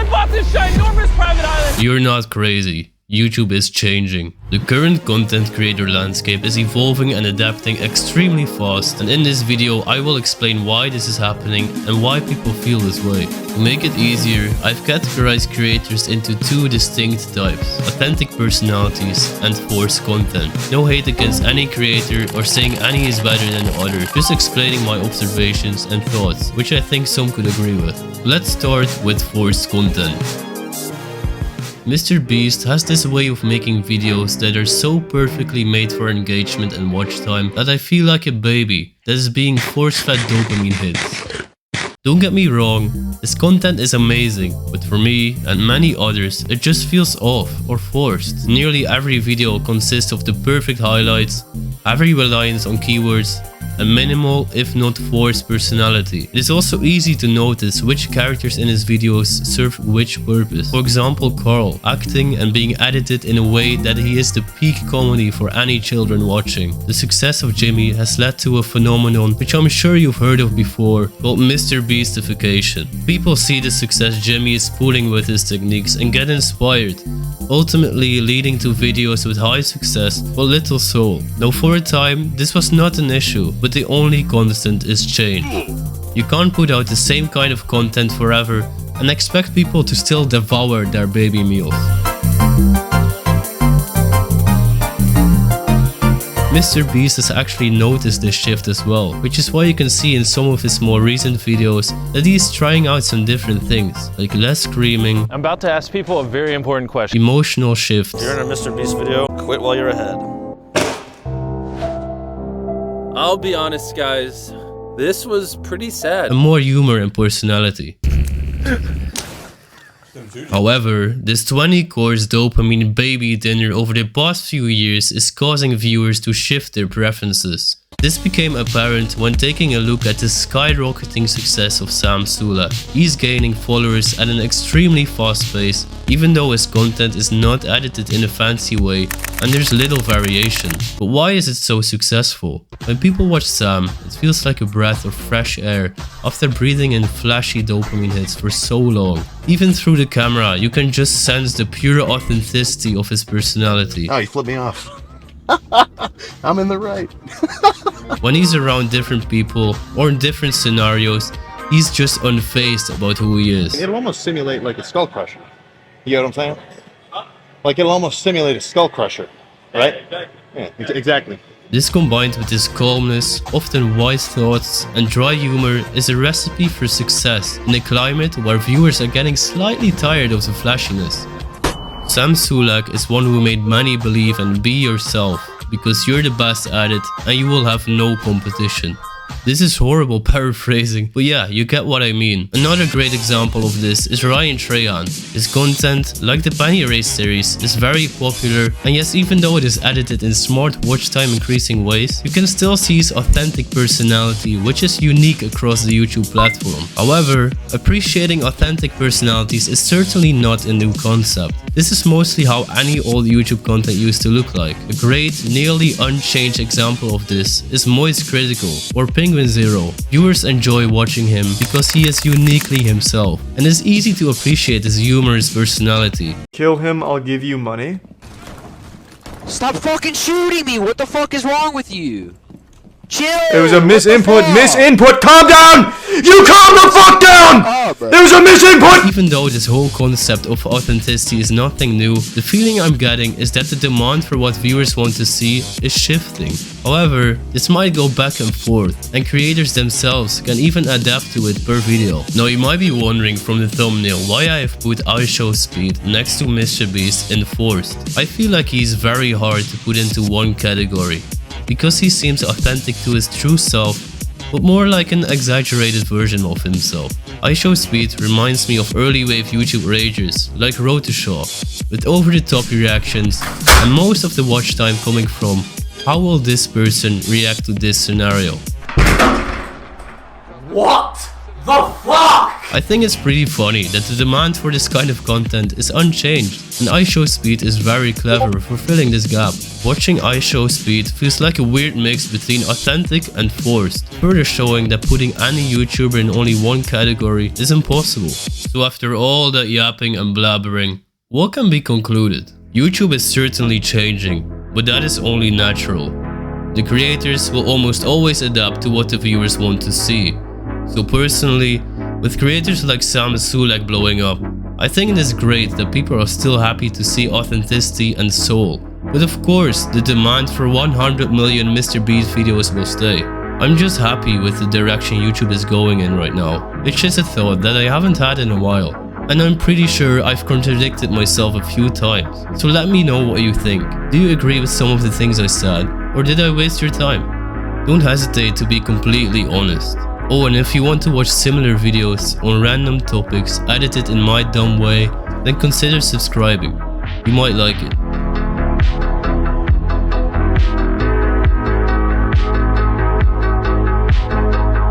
bought this ginormous private island. You're not crazy. YouTube is changing. The current content creator landscape is evolving and adapting extremely fast, and in this video I will explain why this is happening and why people feel this way. To make it easier, I've categorized creators into two distinct types: authentic personalities and forced content. No hate against any creator or saying any is better than the other, just explaining my observations and thoughts, which I think some could agree with. Let's start with forced content. MrBeast has this way of making videos that are so perfectly made for engagement and watch time that I feel like a baby that is being force-fed dopamine hits. Don't get me wrong, this content is amazing, but for me and many others it just feels off or forced. Nearly every video consists of the perfect highlights, heavy reliance on keywords, a minimal, if not forced, personality. It is also easy to notice which characters in his videos serve which purpose. For example, Carl, acting and being edited in a way that he is the peak comedy for any children watching. The success of Jimmy has led to a phenomenon which I'm sure you've heard of before, called MrBeastification. People see the success Jimmy is pulling with his techniques and get inspired, ultimately leading to videos with high success but little soul. Now for a time, this was not an issue, but the only constant is change. You can't put out the same kind of content forever and expect people to still devour their baby meals. MrBeast has actually noticed this shift as well, which is why you can see in some of his more recent videos that he is trying out some different things, like less screaming, I'm about to ask people a very important question. emotional shifts, You're in a MrBeast video, quit while you're ahead. I'll be honest, guys, this was pretty sad. and more humor and personality. However, this 20-course dopamine baby dinner over the past few years is causing viewers to shift their preferences. This became apparent when taking a look at the skyrocketing success of Sam Sulek. He's gaining followers at an extremely fast pace, even though his content is not edited in a fancy way and there's little variation. But why is it so successful? When people watch Sam, it feels like a breath of fresh air after breathing in flashy dopamine hits for so long. Even through the camera, you can just sense the pure authenticity of his personality. Oh, you flipped me off. I'm in the right. When he's around different people or in different scenarios, he's just unfazed about who he is. It'll almost simulate like a skull crusher. You get what I'm saying? Like it'll almost simulate a skull crusher, right? Yeah, exactly. This combined with his calmness, often wise thoughts and dry humor is a recipe for success in a climate where viewers are getting slightly tired of the flashiness. Sam Sulek is one who made many believe and be yourself because you're the best at it and you will have no competition. This is horrible paraphrasing, but yeah, you get what I mean. Another great example of this is Ryan Trahan. His content, like the Penny Race series, is very popular, and yes, even though it is edited in smart watch time increasing ways, you can still see his authentic personality, which is unique across the YouTube platform. However, appreciating authentic personalities is certainly not a new concept. This is mostly how any old YouTube content used to look like. A great, nearly unchanged example of this is Moist Critical or Penguin Zero. Viewers enjoy watching him because he is uniquely himself, and it's easy to appreciate his humorous personality. Kill him, I'll give you money. Stop fucking shooting me! What the fuck is wrong with you? Chill! It was a misinput, calm down! You calm the fuck down! There was a misinput! Even though this whole concept of authenticity is nothing new, the feeling I'm getting is that the demand for what viewers want to see is shifting. However, this might go back and forth, and creators themselves can even adapt to it per video. Now you might be wondering from the thumbnail why I have put iShowSpeed next to MrBeast in forced. I feel like he's very hard to put into one category, because he seems authentic to his true self, but more like an exaggerated version of himself. iShowSpeed reminds me of early wave YouTube ragers like Rotoshaw, with over-the-top reactions and most of the watch time coming from how will this person react to this scenario. What the fuck? I think it's pretty funny that the demand for this kind of content is unchanged, and iShowSpeed is very clever for filling this gap. Watching iShowSpeed feels like a weird mix between authentic and forced, further showing that putting any YouTuber in only one category is impossible. So after all that yapping and blabbering, what can be concluded? YouTube is certainly changing, but that is only natural. The creators will almost always adapt to what the viewers want to see. So personally, with creators like Sam Sulek blowing up, I think it is great that people are still happy to see authenticity and soul. But of course, the demand for 100 million Mr. Beast videos will stay. I'm just happy with the direction YouTube is going in right now. It's just a thought that I haven't had in a while. And I'm pretty sure I've contradicted myself a few times. So let me know what you think. Do you agree with some of the things I said? Or did I waste your time? Don't hesitate to be completely honest. Oh, and if you want to watch similar videos on random topics edited in my dumb way, then consider subscribing. You might like it.